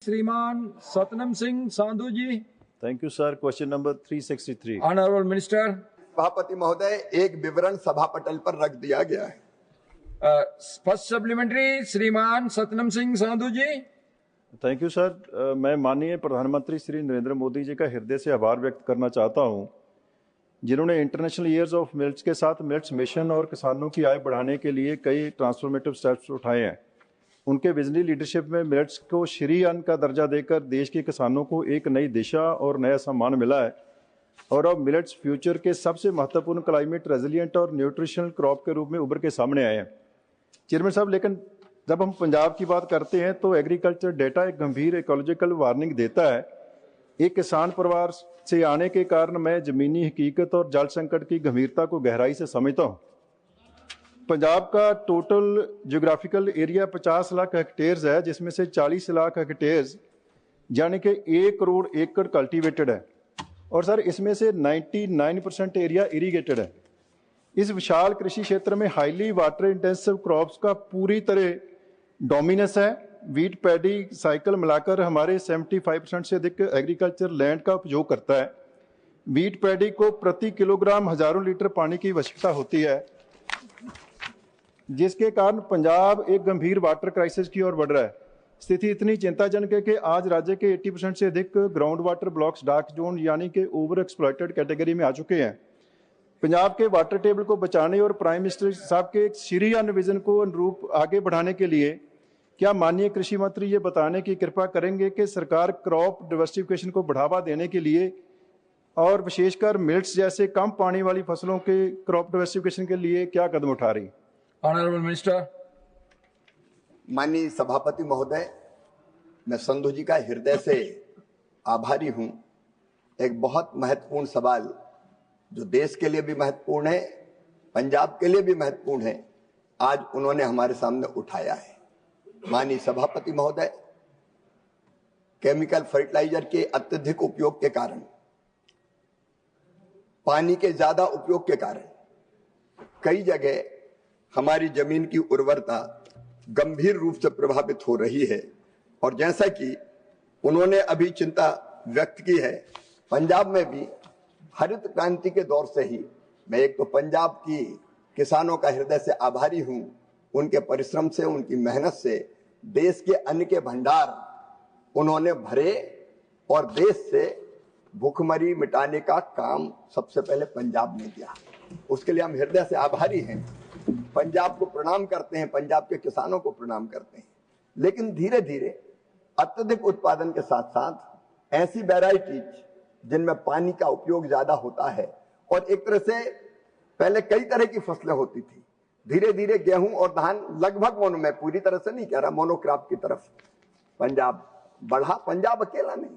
श्रीमान Satnam Singh Sandhu ji. Thank you sir. Question number 363। Honourable minister. सभापति महोदय, एक विवरण सभा पटल पर रख दिया गया है। फर्स्ट सप्लीमेंट्री श्रीमान Satnam Singh Sandhu ji. Thank you sir. मैं माननीय प्रधानमंत्री श्री नरेंद्र मोदी जी का हृदय से आभार व्यक्त करना चाहता हूं, जिन्होंने इंटरनेशनल ईयर्स ऑफ मिलेट्स के साथ मिलेट्स मिशन और किसानों की आय बढ़ाने के लिए कई ट्रांसफॉर्मेटिव स्टेप्स उठाए हैं। उनके विजनरी लीडरशिप में मिलेट्स को श्री अन्न का दर्जा देकर देश के किसानों को एक नई दिशा और नया सम्मान मिला है और अब मिलेट्स फ्यूचर के सबसे महत्वपूर्ण क्लाइमेट रेजिलिएंट और न्यूट्रिशनल क्रॉप के रूप में उभर के सामने आए हैं। चेयरमैन साहब, लेकिन जब हम पंजाब की बात करते हैं तो एग्रीकल्चर डेटा एक गंभीर इकोलॉजिकल वार्निंग देता है। एक किसान परिवार से आने के कारण मैं जमीनी हकीकत और जल संकट की गंभीरता को गहराई से समझता हूँ। पंजाब का total geographical area 50 lakh hectares है, जिसमें से 40 लाख हेक्टेयर्स यानी कि 1 करोड़ एकड़ कल्टीवेटेड है और सर इसमें से 99% एरिया इरीगेटेड है। इस विशाल कृषि क्षेत्र में हाईली वाटर इंटेंसिव क्रॉप्स का पूरी तरह डोमिनेंस है। वीट पैडी साइकिल मिलाकर हमारे 75% से अधिक एग्रीकल्चर लैंड का उपयोग करता है। वीट पैडी को प्रति किलोग्राम हजारों लीटर पानी की आवश्यकता होती है, जिसके कारण पंजाब एक गंभीर वाटर क्राइसिस की ओर बढ़ रहा है। स्थिति इतनी चिंताजनक है कि आज राज्य के 80% से अधिक ground water blocks dark zone यानी कि ओवर एक्सप्लॉइटेड कैटेगरी में आ चुके हैं। पंजाब के वाटर टेबल को बचाने और प्राइम मिनिस्टर साहब के श्री अन्न विजन को अनुरूप आगे बढ़ाने के लिए क्या माननीय कृषि मंत्री ये बताने की कृपा करेंगे कि सरकार क्रॉप डाइवर्सिफिकेशन को बढ़ावा देने के लिए और विशेषकर मिलेट्स जैसे कम पानी वाली फसलों के क्रॉप डाइवर्सिफिकेशन के लिए क्या कदम उठा रही? Honourable minister. माननीय सभापति महोदय, मैं संधू जी का हृदय से आभारी हूं। एक बहुत महत्वपूर्ण सवाल जो देश के लिए भी महत्वपूर्ण है, पंजाब के लिए भी महत्वपूर्ण है, आज उन्होंने हमारे सामने उठाया है। माननीय सभापति महोदय, केमिकल फर्टिलाइजर के अत्यधिक उपयोग के कारण, पानी के ज्यादा उपयोग के कारण कई जगह हमारी जमीन की उर्वरता गंभीर रूप से प्रभावित हो रही है और जैसा कि उन्होंने अभी चिंता व्यक्त की है, पंजाब में भी हरित क्रांति के दौर से ही मैं एक तो पंजाब की किसानों का हृदय से आभारी हूं। उनके परिश्रम से, उनकी मेहनत से देश के अन्न के भंडार उन्होंने भरे और देश से भूखमरी मिटाने का काम सबसे पहले पंजाब ने किया। उसके लिए हम हृदय से आभारी हैं। पंजाब को प्रणाम करते हैं, पंजाब के किसानों को प्रणाम करते हैं। लेकिन धीरे धीरे अत्यधिक उत्पादन के साथ साथ ऐसी वैरायटीज जिनमें पानी का उपयोग ज्यादा होता है और एक तरह से पहले कई तरह की फसलें होती थी, धीरे धीरे गेहूं और धान लगभग मोनो, मैं पूरी तरह से नहीं कह रहा, मोनोक्रॉप की तरफ पंजाब बढ़ा। पंजाब अकेला नहीं,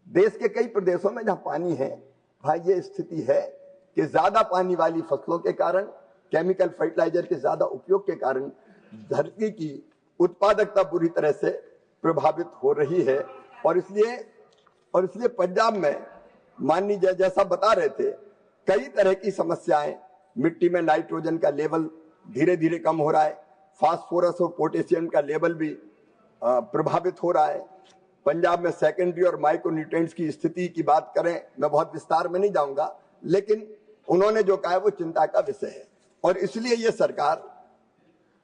देश के कई प्रदेशों में जहां पानी है भाई ये स्थिति है कि ज्यादा पानी वाली फसलों के कारण, केमिकल फर्टिलाइजर के ज्यादा उपयोग के कारण धरती की उत्पादकता बुरी तरह से प्रभावित हो रही है। और इसलिए पंजाब में माननीय जैसा बता रहे थे, कई तरह की समस्याएं, मिट्टी में नाइट्रोजन का लेवल धीरे धीरे कम हो रहा है, फास्फोरस और पोटेशियम का लेवल भी प्रभावित हो रहा है। पंजाब में सेकेंडरी और माइक्रो न्यूट्रिएंट्स की स्थिति की बात करें, मैं बहुत विस्तार में नहीं जाऊंगा, लेकिन उन्होंने जो कहा है वो चिंता का विषय है। और इसलिए ये सरकार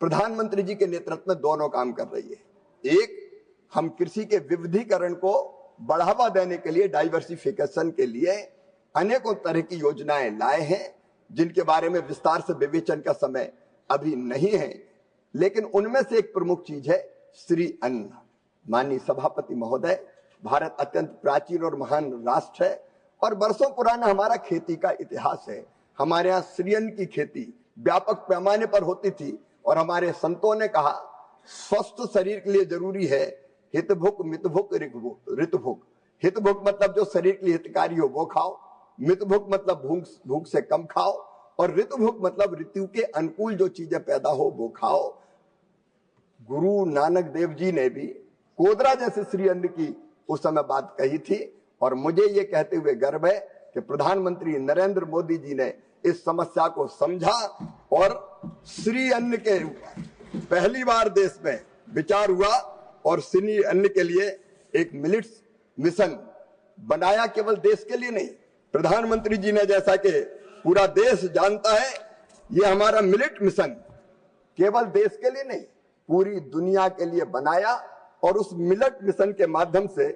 प्रधानमंत्री जी के नेतृत्व में दोनों काम कर रही है। एक, हम कृषि के विविधीकरण को बढ़ावा देने के लिए, डाइवर्सिफिकेशन के लिए अनेकों तरह की योजनाएं लाए हैं, जिनके बारे में विस्तार से विवेचन का समय अभी नहीं है, लेकिन उनमें से एक प्रमुख चीज है श्री अन्न। माननीय सभापति महोदय, भारत अत्यंत प्राचीन और महान राष्ट्र है और वर्षों पुराना हमारा खेती का इतिहास है। हमारे यहाँ श्री अन्न की खेती व्यापक पैमाने पर होती थी और हमारे संतों ने कहा स्वस्थ शरीर के लिए जरूरी है हितभुक, मितभुक, ऋतभुक। हितभुक मतलब जो शरीर के लिए हितकारी हो वो खाओ, मितभुक मतलब भूख से कम खाओ, और ऋतुभुक मतलब ऋतु के अनुकूल जो चीजें पैदा हो वो खाओ। गुरु नानक देव जी ने भी कोदरा जैसे श्री अन्न की उस समय बात कही थी और मुझे ये कहते हुए गर्व है कि प्रधानमंत्री नरेंद्र मोदी जी ने इस समस्या को समझा और श्री अन्न के पहली बार देश में विचार हुआ और श्री अन्न के लिए एक मिलिट्स मिशन बनाया, केवल देश के लिए नहीं, प्रधानमंत्री जी ने, जैसा कि पूरा देश जानता है, ये हमारा मिलिट मिशन केवल देश के लिए नहीं, पूरी दुनिया के लिए बनाया। और उस मिलिट मिशन के माध्यम से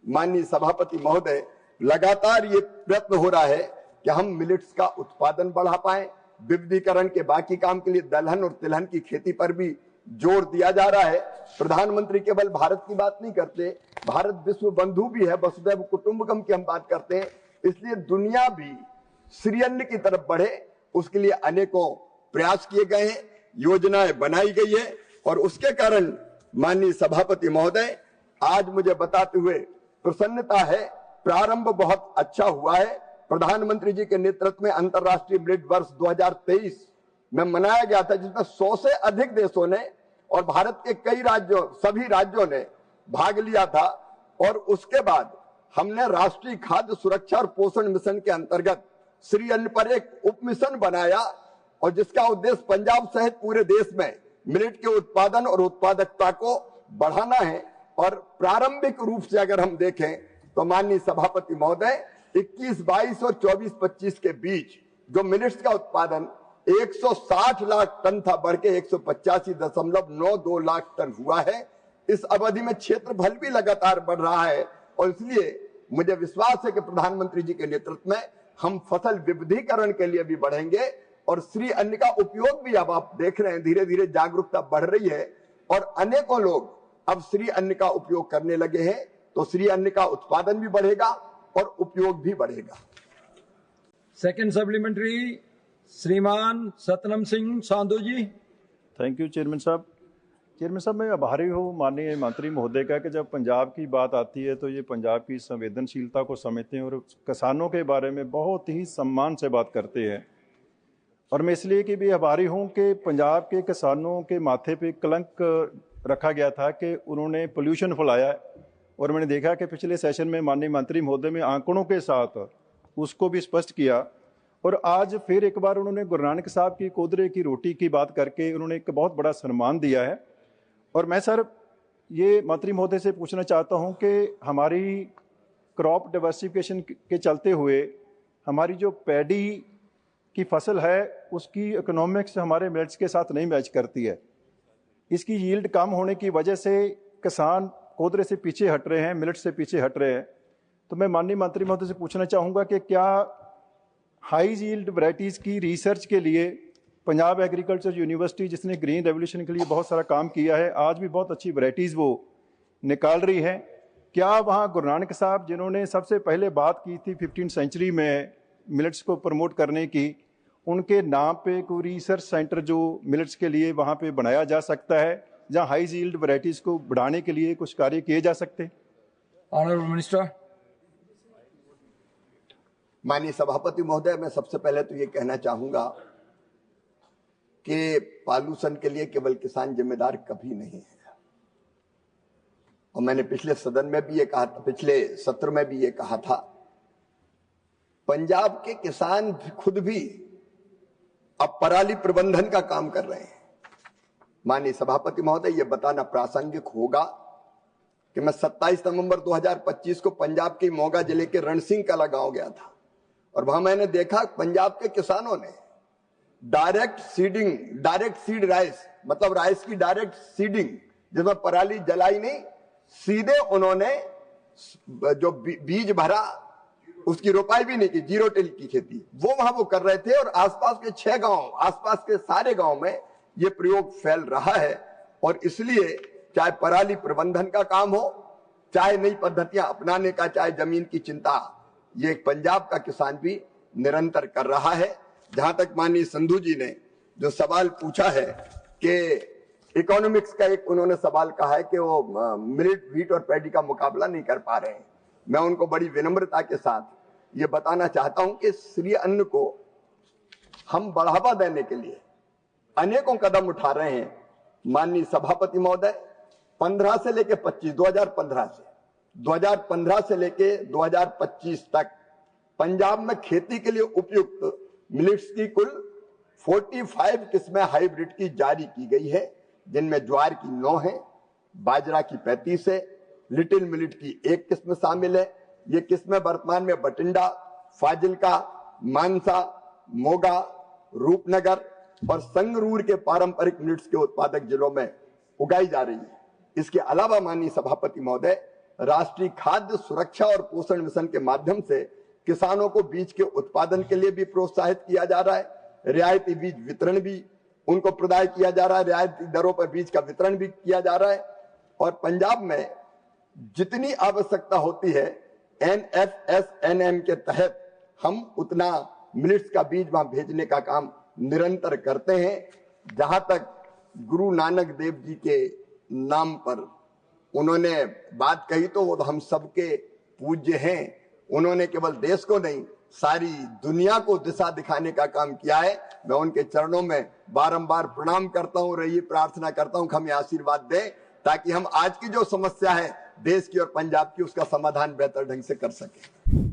माननीय सभापति महोदय, लगातार ये प्रयत्न हो रहा है कि हम मिलिट्स का उत्पादन बढ़ा पाए। विविधीकरण के बाकी काम के लिए दलहन और तिलहन की खेती पर भी जोर दिया जा रहा है। प्रधानमंत्री केवल भारत की बात नहीं करते, भारत विश्व बंधु भी है, वसुधैव कुटुंबकम की हम बात करते हैं। इसलिए दुनिया भी श्री अन्न की तरफ बढ़े, उसके लिए अनेकों प्रयास किए गए हैं, योजनाएं बनाई गई है। और उसके कारण माननीय सभापति महोदय, आज मुझे बताते हुए प्रसन्नता है, प्रारंभ बहुत अच्छा हुआ है। प्रधानमंत्री जी के नेतृत्व में अंतर्राष्ट्रीय मिलिट वर्ष 2023 में मनाया गया था, जिसमें 100 से अधिक देशों ने और भारत के कई राज्यों, सभी राज्यों ने भाग लिया था। और उसके बाद हमने राष्ट्रीय खाद्य सुरक्षा और पोषण मिशन के अंतर्गत श्री अन्न पर एक उप मिशन बनाया, और जिसका उद्देश्य पंजाब सहित पूरे देश में मिलेट के उत्पादन और उत्पादकता को बढ़ाना है। और प्रारंभिक रूप से अगर हम देखें तो माननीय सभापति महोदय, 21-22 और 24-25 के बीच जो मिलेट्स का उत्पादन 160 लाख टन था, बढ़ के 185.92 लाख टन हुआ है। इस अवधि में क्षेत्रफल भी लगातार बढ़ रहा है, और इसलिए मुझे विश्वास है कि प्रधानमंत्री जी के नेतृत्व में हम फसल विविधीकरण के लिए भी बढ़ेंगे। और श्री अन्न का उपयोग भी, अब आप देख रहे हैं, धीरे धीरे जागरूकता बढ़ रही है और अनेकों लोग अब श्री अन्न का उपयोग करने लगे हैं। तो श्री अन्न का उत्पादन भी बढ़ेगा और उपयोग भी बढ़ेगा। सेकंड सप्लीमेंट्री श्रीमान सतनम Singh Sandhu ji. Thank you chairman साहब। चेयरमैन साहब, मैं आभारी हूँ माननीय मंत्री महोदय का कि जब पंजाब की बात आती है तो ये पंजाब की संवेदनशीलता को समझते हैं और किसानों के बारे में बहुत ही सम्मान से बात करते हैं। और मैं इसलिए कि भी आभारी हूँ कि पंजाब के किसानों के माथे पे कलंक रखा गया था कि उन्होंने पोल्यूशन फैलाया, और मैंने देखा कि पिछले सेशन में माननीय मंत्री महोदय में आंकड़ों के साथ उसको भी स्पष्ट किया। और आज फिर एक बार उन्होंने गुरु नानक साहब की कोदरे की रोटी की बात करके उन्होंने एक बहुत बड़ा सम्मान दिया है। और मैं सर ये मंत्री महोदय से पूछना चाहता हूँ कि हमारी क्रॉप डाइवर्सिफिकेशन के चलते हुए हमारी जो पैडी की फसल है उसकी इकोनॉमिक्स हमारे मिलेट्स के साथ नहीं मैच करती है। इसकी यील्ड कम होने की वजह से किसान कोदरे से पीछे हट रहे हैं, मिलेट्स से पीछे हट रहे हैं। तो मैं माननीय मंत्री महोदय से पूछना चाहूँगा कि क्या हाई यील्ड वैरायटीज़ की रिसर्च के लिए पंजाब एग्रीकल्चर यूनिवर्सिटी, जिसने ग्रीन रेवोल्यूशन के लिए बहुत सारा काम किया है, आज भी बहुत अच्छी वैरायटीज़ वो निकाल रही है, क्या वहाँ गुरु नानक साहब जिन्होंने सबसे पहले बात की थी 15वीं सेंचुरी में मिलेट्स को प्रमोट करने की, उनके नाम पे कोई रिसर्च सेंटर जो मिलेट्स के लिए वहाँ पे बनाया जा सकता है, जहाँ हाई यील्ड वैरायटीज़ को बढ़ाने के लिए कुछ कार्य किए जा सकते हैं? Honourable minister. माननीय सभापति महोदय, मैं सबसे पहले तो ये कहना चाहूंगा कि पॉल्यूशन के लिए केवल किसान जिम्मेदार कभी नहीं है। और मैंने पिछले सदन में भी ये कहा था, पिछले सत्र में भी ये कहा था, पंजाब के किसान खुद भी अब पराली प्रबंधन का काम कर रहे हैं। माननीय सभापति महोदय, ये बताना प्रासंगिक होगा कि मैं 27 नवंबर 2025 को पंजाब के मोगा जिले के रणसिंह कला गांव गया था, और वहां मैंने देखा पंजाब के किसानों ने डायरेक्ट सीड राइस, मतलब राइस की डायरेक्ट सीडिंग, जिसमें पराली जलाई नहीं, सीधे उन्होंने जो बीज भरा उसकी रोपाई भी नहीं की, जीरो टिल की खेती वो वहां वो कर रहे थे। और आसपास के 6 गांव, आसपास के सारे गांव में ये प्रयोग फैल रहा है। और इसलिए चाहे पराली प्रबंधन का काम हो, चाहे नई पद्धतियां अपनाने का, चाहे जमीन की चिंता, ये पंजाब का किसान भी निरंतर कर रहा है। जहां तक माननीय संधू जी ने जो सवाल पूछा है कि इकोनॉमिक्स का, एक उन्होंने सवाल कहा है कि वो मिलेट, व्हीट और पैडी का मुकाबला नहीं कर पा रहे हैं। मैं उनको बड़ी विनम्रता के साथ ये बताना चाहता हूं कि श्री अन्न को हम बढ़ावा देने के लिए अनेकों कदम उठा रहे हैं। माननीय सभापति महोदय, 15 से लेके 25, 2015 से लेके 2025 तक पंजाब में खेती के लिए उपयुक्त मिलेट्स की कुल 45 किस्में हाइब्रिड की जारी की गई है, जिनमें ज्वार की 9 है, बाजरा की 35 है, लिटिल मिलेट की एक किस्म शामिल है। ये किस्में वर्तमान में बठिंडा, फाजिल्का, मानसा, मोगा, रूपनगर और संगरूर के पारंपरिक मिलेट्स के उत्पादक जिलों में उगाई जा रही है। इसके अलावा माननीय सभापति महोदय, राष्ट्रीय खाद्य सुरक्षा और पोषण मिशन के माध्यम से किसानों को बीज के उत्पादन के लिए भी प्रोत्साहित किया जा रहा है। रियायती बीज वितरण भी उनको प्रदान किया जा रहा है, रियायती दरों पर बीज का वितरण भी किया जा रहा है। और पंजाब में जितनी आवश्यकता होती है NFSNM के तहत हम उतना मिलेट्स का बीज वहां भेजने का काम निरंतर करते हैं। जहां तक गुरु नानक देव जी के नाम पर उन्होंने बात कही तो वो तो हम सबके पूज्य हैं। उन्होंने केवल देश को नहीं, सारी दुनिया को दिशा दिखाने का काम किया है। मैं उनके चरणों में बारंबार प्रणाम करता हूं, रही प्रार्थना करता हूं कि हमें आशीर्वाद दें ताकि हम आज की जो समस्या है देश की और पंजाब की, उसका समाधान बेहतर ढंग से कर सकें।